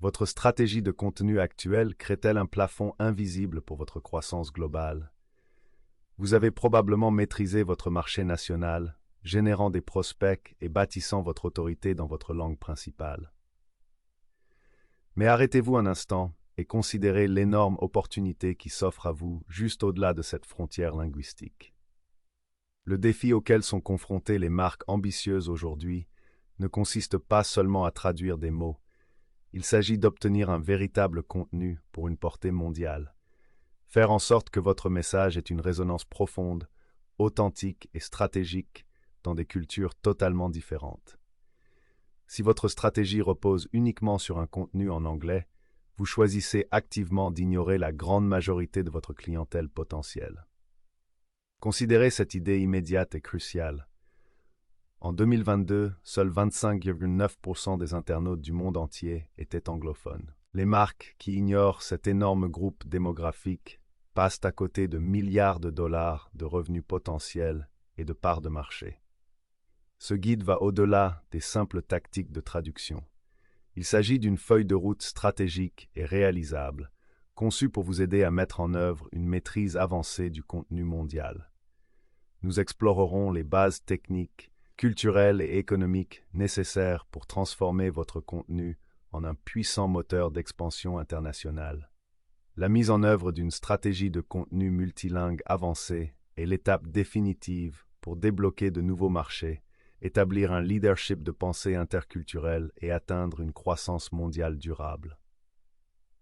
Votre stratégie de contenu actuelle crée-t-elle un plafond invisible pour votre croissance globale? Vous avez probablement maîtrisé votre marché national, générant des prospects et bâtissant votre autorité dans votre langue principale. Mais arrêtez-vous un instant et considérez l'énorme opportunité qui s'offre à vous juste au-delà de cette frontière linguistique. Le défi auquel sont confrontées les marques ambitieuses aujourd'hui ne consiste pas seulement à traduire des mots. Il s'agit d'obtenir un véritable contenu pour une portée mondiale. Faire en sorte que votre message ait une résonance profonde, authentique et stratégique dans des cultures totalement différentes. Si votre stratégie repose uniquement sur un contenu en anglais, vous choisissez activement d'ignorer la grande majorité de votre clientèle potentielle. Considérez cette idée immédiate et cruciale. En 2022, seuls 25,9% des internautes du monde entier étaient anglophones. Les marques qui ignorent cet énorme groupe démographique passent à côté de milliards de dollars de revenus potentiels et de parts de marché. Ce guide va au-delà des simples tactiques de traduction. Il s'agit d'une feuille de route stratégique et réalisable, conçue pour vous aider à mettre en œuvre une maîtrise avancée du contenu mondial. Nous explorerons les bases techniques, culturelles et économiques nécessaires pour transformer votre contenu en un puissant moteur d'expansion internationale. La mise en œuvre d'une stratégie de contenu multilingue avancée est l'étape définitive pour débloquer de nouveaux marchés, établir un leadership de pensée interculturelle et atteindre une croissance mondiale durable.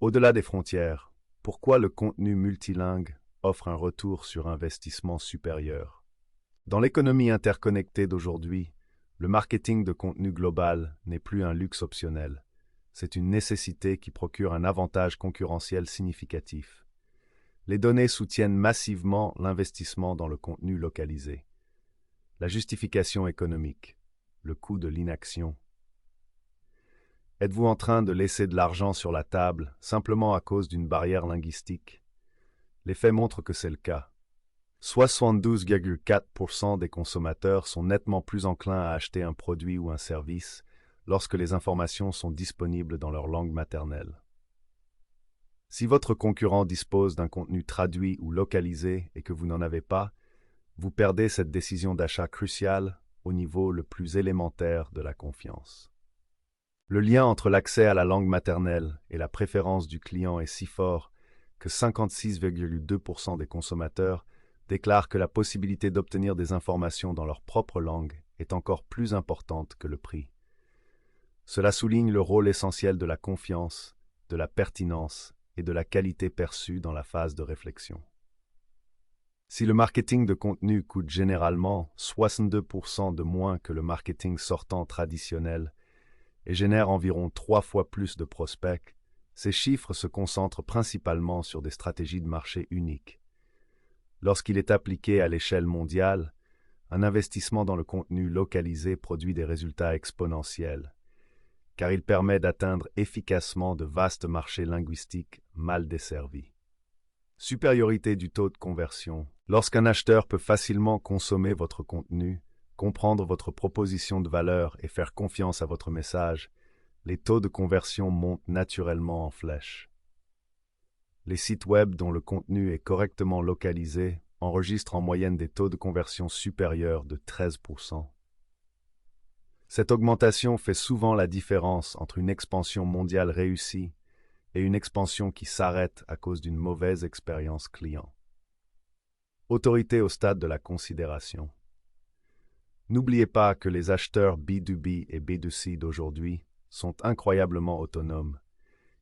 Au-delà des frontières, pourquoi le contenu multilingue offre un retour sur investissement supérieur? Dans l'économie interconnectée d'aujourd'hui, le marketing de contenu global n'est plus un luxe optionnel. C'est une nécessité qui procure un avantage concurrentiel significatif. Les données soutiennent massivement l'investissement dans le contenu localisé. La justification économique, le coût de l'inaction. Êtes-vous en train de laisser de l'argent sur la table simplement à cause d'une barrière linguistique? Les faits montrent que c'est le cas. 72,4% des consommateurs sont nettement plus enclins à acheter un produit ou un service lorsque les informations sont disponibles dans leur langue maternelle. Si votre concurrent dispose d'un contenu traduit ou localisé et que vous n'en avez pas, vous perdez cette décision d'achat cruciale au niveau le plus élémentaire de la confiance. Le lien entre l'accès à la langue maternelle et la préférence du client est si fort que 56,2% des consommateurs déclarent que la possibilité d'obtenir des informations dans leur propre langue est encore plus importante que le prix. Cela souligne le rôle essentiel de la confiance, de la pertinence et de la qualité perçue dans la phase de réflexion. Si le marketing de contenu coûte généralement 62% de moins que le marketing sortant traditionnel et génère environ 3 fois plus de prospects, ces chiffres se concentrent principalement sur des stratégies de marché uniques. Lorsqu'il est appliqué à l'échelle mondiale, un investissement dans le contenu localisé produit des résultats exponentiels, car il permet d'atteindre efficacement de vastes marchés linguistiques mal desservis. Supériorité du taux de conversion. Lorsqu'un acheteur peut facilement consommer votre contenu, comprendre votre proposition de valeur et faire confiance à votre message, les taux de conversion montent naturellement en flèche. Les sites web dont le contenu est correctement localisé enregistrent en moyenne des taux de conversion supérieurs de 13%. Cette augmentation fait souvent la différence entre une expansion mondiale réussie et une expansion qui s'arrête à cause d'une mauvaise expérience client. Autorité au stade de la considération. N'oubliez pas que les acheteurs B2B et B2C d'aujourd'hui sont incroyablement autonomes.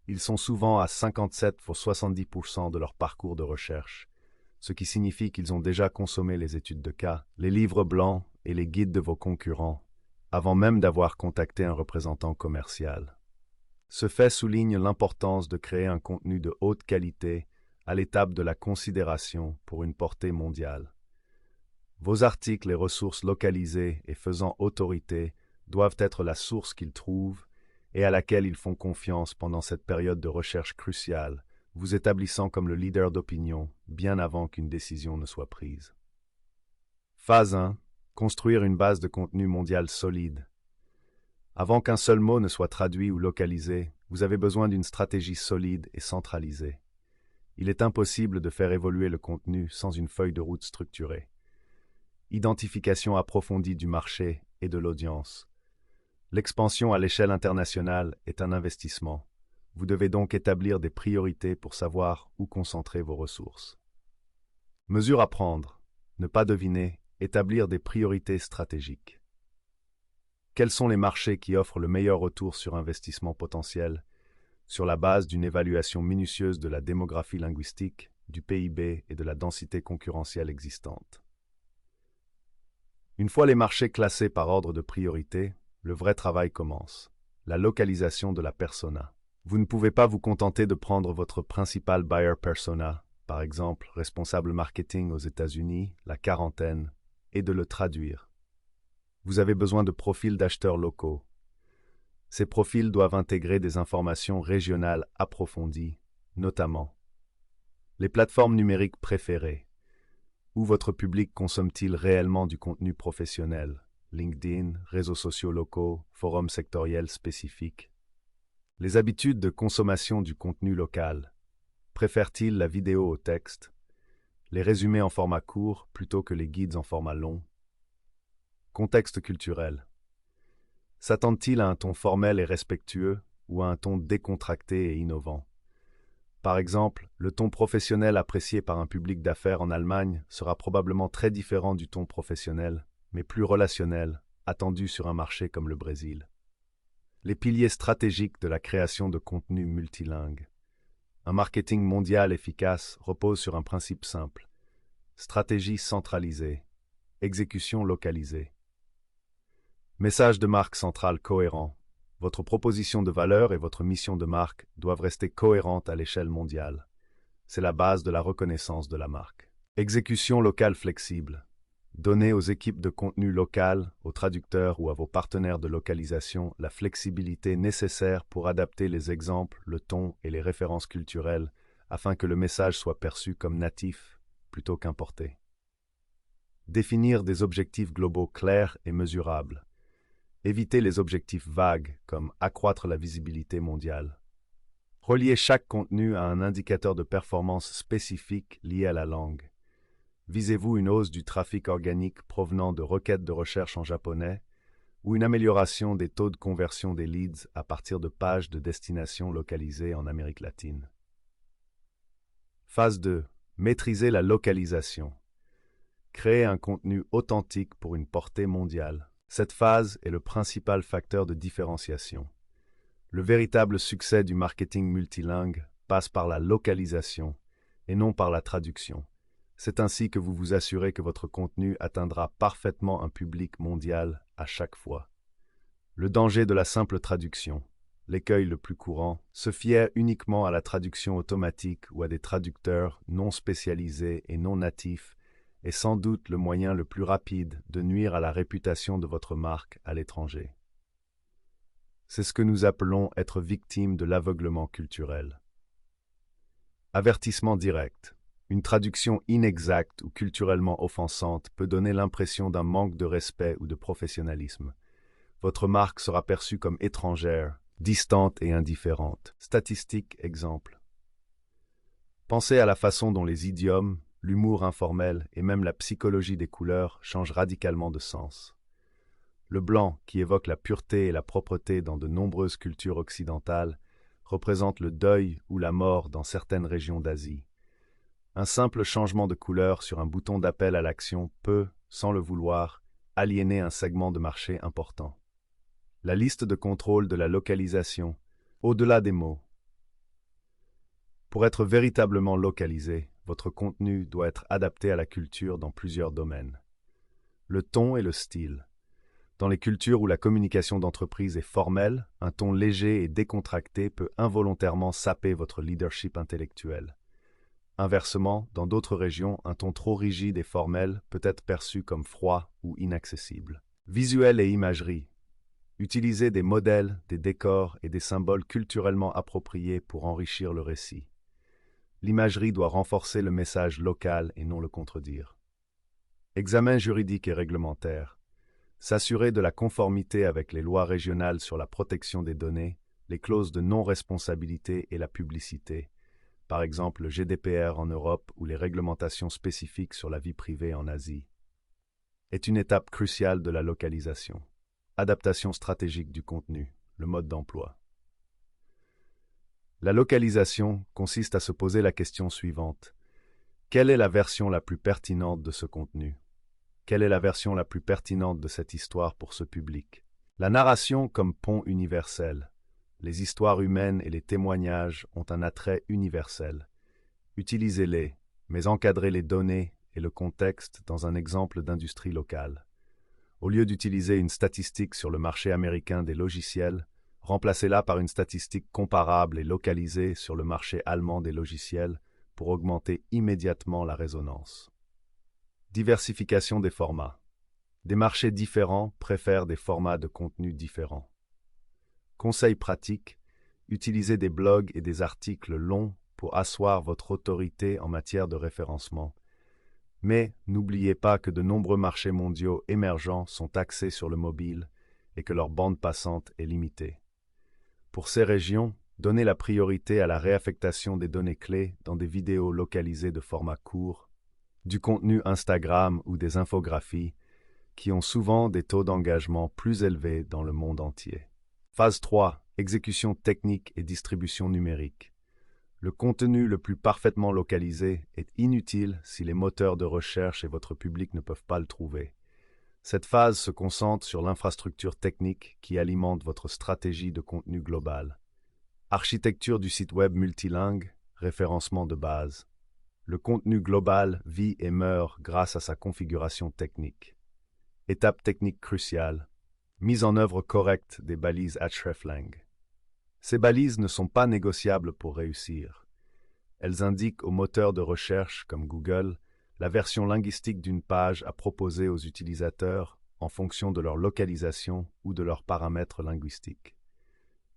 Ils sont souvent à 57,70% de leur parcours de recherche, ce qui signifie qu'ils ont déjà consommé les études de cas, les livres blancs et les guides de vos concurrents, avant même d'avoir contacté un représentant commercial. Ce fait souligne l'importance de créer un contenu de haute qualité à l'étape de la considération pour une portée mondiale. Vos articles et ressources localisées et faisant autorité doivent être la source qu'ils trouvent et à laquelle ils font confiance pendant cette période de recherche cruciale, vous établissant comme le leader d'opinion bien avant qu'une décision ne soit prise. Phase 1. Construire une base de contenu mondial solide. Avant qu'un seul mot ne soit traduit ou localisé, vous avez besoin d'une stratégie solide et centralisée. Il est impossible de faire évoluer le contenu sans une feuille de route structurée. Identification approfondie du marché et de l'audience. L'expansion à l'échelle internationale est un investissement. Vous devez donc établir des priorités pour savoir où concentrer vos ressources. Mesures à prendre. Ne pas deviner. Établir des priorités stratégiques. Quels sont les marchés qui offrent le meilleur retour sur investissement potentiel, sur la base d'une évaluation minutieuse de la démographie linguistique, du PIB et de la densité concurrentielle existante. Une fois les marchés classés par ordre de priorité, le vrai travail commence. La localisation de la persona. Vous ne pouvez pas vous contenter de prendre votre principal buyer persona, par exemple responsable marketing aux États-Unis, la quarantaine, et de le traduire. Vous avez besoin de profils d'acheteurs locaux. Ces profils doivent intégrer des informations régionales approfondies, notamment les plateformes numériques préférées. Où votre public consomme-t-il réellement du contenu professionnel? LinkedIn, réseaux sociaux locaux, forums sectoriels spécifiques. Les habitudes de consommation du contenu local. Préfère-t-il la vidéo au texte? Les résumés en format court plutôt que les guides en format long? Contexte culturel. S'attendent-ils à un ton formel et respectueux ou à un ton décontracté et innovant? Par exemple, le ton professionnel apprécié par un public d'affaires en Allemagne sera probablement très différent du ton professionnel, mais plus relationnel, attendu sur un marché comme le Brésil. Les piliers stratégiques de la création de contenu multilingue. Un marketing mondial efficace repose sur un principe simple. Stratégie centralisée, exécution localisée. Message de marque centrale cohérent. Votre proposition de valeur et votre mission de marque doivent rester cohérentes à l'échelle mondiale. C'est la base de la reconnaissance de la marque. Exécution locale flexible. Donnez aux équipes de contenu local, aux traducteurs ou à vos partenaires de localisation la flexibilité nécessaire pour adapter les exemples, le ton et les références culturelles afin que le message soit perçu comme natif plutôt qu'importé. Définir des objectifs globaux clairs et mesurables. Évitez les objectifs vagues comme accroître la visibilité mondiale. Reliez chaque contenu à un indicateur de performance spécifique lié à la langue. Visez-vous une hausse du trafic organique provenant de requêtes de recherche en japonais ou une amélioration des taux de conversion des leads à partir de pages de destination localisées en Amérique latine? Phase 2. Maîtriser la localisation. Créer un contenu authentique pour une portée mondiale. Cette phase est le principal facteur de différenciation. Le véritable succès du marketing multilingue passe par la localisation et non par la traduction. C'est ainsi que vous vous assurez que votre contenu atteindra parfaitement un public mondial à chaque fois. Le danger de la simple traduction. L'écueil le plus courant, se fier uniquement à la traduction automatique ou à des traducteurs non spécialisés et non natifs est sans doute le moyen le plus rapide de nuire à la réputation de votre marque à l'étranger. C'est ce que nous appelons être victime de l'aveuglement culturel. Avertissement direct. Une traduction inexacte ou culturellement offensante peut donner l'impression d'un manque de respect ou de professionnalisme. Votre marque sera perçue comme étrangère, distante et indifférente. Statistique exemple. Pensez à la façon dont les idiomes, l'humour informel et même la psychologie des couleurs changent radicalement de sens. Le blanc, qui évoque la pureté et la propreté dans de nombreuses cultures occidentales, représente le deuil ou la mort dans certaines régions d'Asie. Un simple changement de couleur sur un bouton d'appel à l'action peut, sans le vouloir, aliéner un segment de marché important. La liste de contrôle de la localisation, au-delà des mots. Pour être véritablement localisé, votre contenu doit être adapté à la culture dans plusieurs domaines. Le ton et le style. Dans les cultures où la communication d'entreprise est formelle, un ton léger et décontracté peut involontairement saper votre leadership intellectuel. Inversement, dans d'autres régions, un ton trop rigide et formel peut être perçu comme froid ou inaccessible. Visuel et imagerie. Utilisez des modèles, des décors et des symboles culturellement appropriés pour enrichir le récit. L'imagerie doit renforcer le message local et non le contredire. Examen juridique et réglementaire. S'assurer de la conformité avec les lois régionales sur la protection des données, les clauses de non-responsabilité et la publicité, par exemple le GDPR en Europe ou les réglementations spécifiques sur la vie privée en Asie, est une étape cruciale de la localisation. Adaptation stratégique du contenu, le mode d'emploi. La localisation consiste à se poser la question suivante. Quelle est la version la plus pertinente de ce contenu? Quelle est la version la plus pertinente de cette histoire pour ce public? La narration comme pont universel. Les histoires humaines et les témoignages ont un attrait universel. Utilisez-les, mais encadrez les données et le contexte dans un exemple d'industrie locale. Au lieu d'utiliser une statistique sur le marché américain des logiciels, remplacez-la par une statistique comparable et localisée sur le marché allemand des logiciels pour augmenter immédiatement la résonance. Diversification des formats. Des marchés différents préfèrent des formats de contenu différents. Conseils pratiques, utilisez des blogs et des articles longs pour asseoir votre autorité en matière de référencement. Mais n'oubliez pas que de nombreux marchés mondiaux émergents sont axés sur le mobile et que leur bande passante est limitée. Pour ces régions, donnez la priorité à la réaffectation des données clés dans des vidéos localisées de format court, du contenu Instagram ou des infographies, qui ont souvent des taux d'engagement plus élevés dans le monde entier. Phase 3. Exécution technique et distribution numérique. Le contenu le plus parfaitement localisé est inutile si les moteurs de recherche et votre public ne peuvent pas le trouver. Cette phase se concentre sur l'infrastructure technique qui alimente votre stratégie de contenu global. Architecture du site web multilingue, référencement de base. Le contenu global vit et meurt grâce à sa configuration technique. Étape technique cruciale. Mise en œuvre correcte des balises hreflang. Ces balises ne sont pas négociables pour réussir. Elles indiquent aux moteurs de recherche comme Google la version linguistique d'une page à proposer aux utilisateurs en fonction de leur localisation ou de leurs paramètres linguistiques.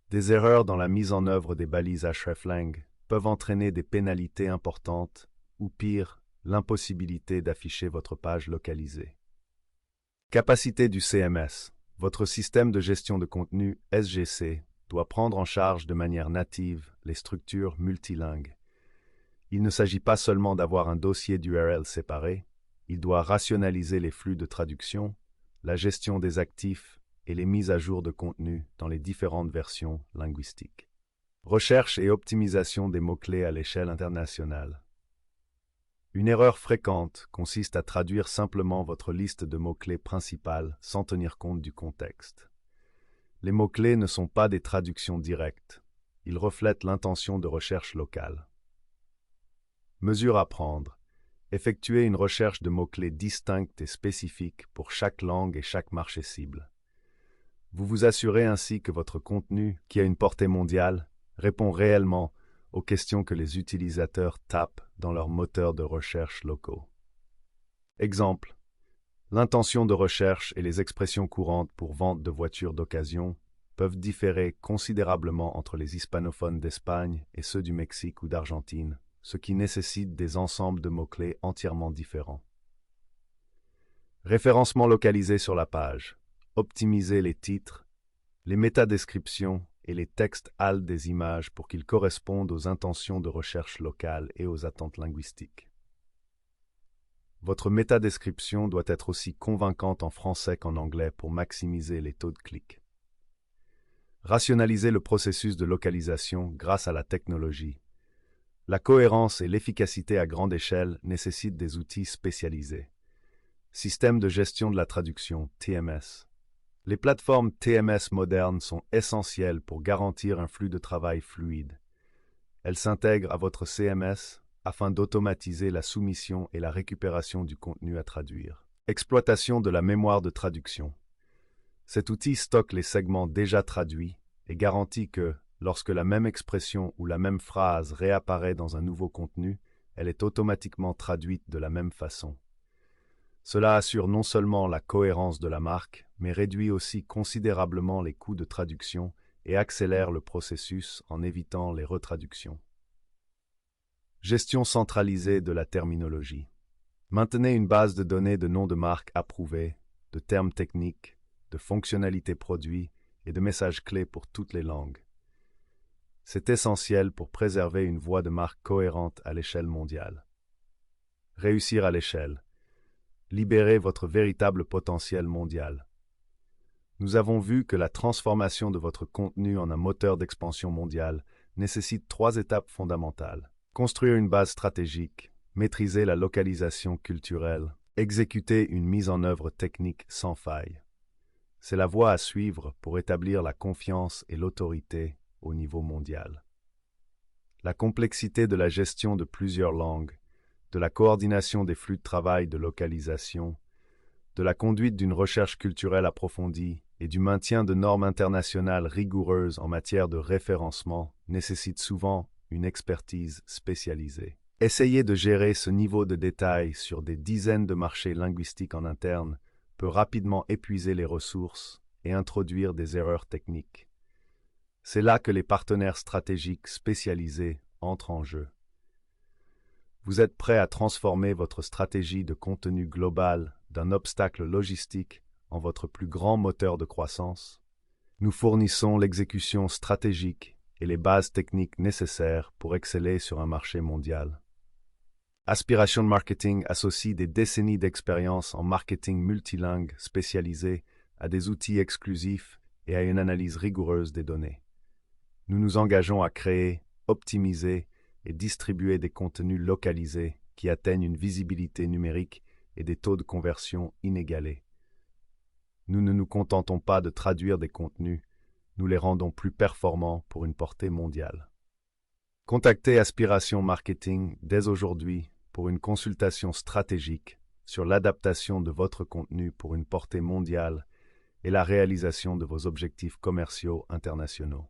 Des erreurs dans la mise en œuvre des balises hreflang peuvent entraîner des pénalités importantes ou pire, l'impossibilité d'afficher votre page localisée. Capacité du CMS. Votre système de gestion de contenu SGC doit prendre en charge de manière native les structures multilingues. Il ne s'agit pas seulement d'avoir un dossier d'URL séparé, il doit rationaliser les flux de traduction, la gestion des actifs et les mises à jour de contenu dans les différentes versions linguistiques. Recherche et optimisation des mots-clés à l'échelle internationale. Une erreur fréquente consiste à traduire simplement votre liste de mots-clés principales sans tenir compte du contexte. Les mots-clés ne sont pas des traductions directes, ils reflètent l'intention de recherche locale. Mesures à prendre. Effectuez une recherche de mots-clés distinctes et spécifiques pour chaque langue et chaque marché cible. Vous vous assurez ainsi que votre contenu, qui a une portée mondiale, répond réellement aux questions que les utilisateurs tapent dans leurs moteurs de recherche locaux. Exemple. L'intention de recherche et les expressions courantes pour vente de voitures d'occasion peuvent différer considérablement entre les hispanophones d'Espagne et ceux du Mexique ou d'Argentine, ce qui nécessite des ensembles de mots-clés entièrement différents. Référencement localisé sur la page. Optimisez les titres, les métadescriptions et les textes HAL des images pour qu'ils correspondent aux intentions de recherche locale et aux attentes linguistiques. Votre métadescription doit être aussi convaincante en français qu'en anglais pour maximiser les taux de clic. Rationaliser le processus de localisation grâce à la technologie. La cohérence et l'efficacité à grande échelle nécessitent des outils spécialisés. Système de gestion de la traduction, TMS. Les plateformes TMS modernes sont essentielles pour garantir un flux de travail fluide. Elles s'intègrent à votre CMS afin d'automatiser la soumission et la récupération du contenu à traduire. Exploitation de la mémoire de traduction. Cet outil stocke les segments déjà traduits et garantit que, lorsque la même expression ou la même phrase réapparaît dans un nouveau contenu, elle est automatiquement traduite de la même façon. Cela assure non seulement la cohérence de la marque, mais réduit aussi considérablement les coûts de traduction et accélère le processus en évitant les retraductions. Gestion centralisée de la terminologie. Maintenez une base de données de noms de marques approuvés, de termes techniques, de fonctionnalités produits et de messages clés pour toutes les langues. C'est essentiel pour préserver une voie de marque cohérente à l'échelle mondiale. Réussir à l'échelle. Libérez votre véritable potentiel mondial. Nous avons vu que la transformation de votre contenu en un moteur d'expansion mondiale nécessite 3 étapes fondamentales. Construire une base stratégique, maîtriser la localisation culturelle, exécuter une mise en œuvre technique sans faille. C'est la voie à suivre pour établir la confiance et l'autorité au niveau mondial. La complexité de la gestion de plusieurs langues, de la coordination des flux de travail de localisation, de la conduite d'une recherche culturelle approfondie et du maintien de normes internationales rigoureuses en matière de référencement nécessite souvent une expertise spécialisée. Essayer de gérer ce niveau de détail sur des dizaines de marchés linguistiques en interne peut rapidement épuiser les ressources et introduire des erreurs techniques. C'est là que les partenaires stratégiques spécialisés entrent en jeu. Vous êtes prêt à transformer votre stratégie de contenu global d'un obstacle logistique en votre plus grand moteur de croissance? Nous fournissons l'exécution stratégique et les bases techniques nécessaires pour exceller sur un marché mondial. Aspiration Marketing associe des décennies d'expérience en marketing multilingue spécialisé à des outils exclusifs et à une analyse rigoureuse des données. Nous nous engageons à créer, optimiser et distribuer des contenus localisés qui atteignent une visibilité numérique et des taux de conversion inégalés. Nous ne nous contentons pas de traduire des contenus, nous les rendons plus performants pour une portée mondiale. Contactez Aspiration Marketing dès aujourd'hui pour une consultation stratégique sur l'adaptation de votre contenu pour une portée mondiale et la réalisation de vos objectifs commerciaux internationaux.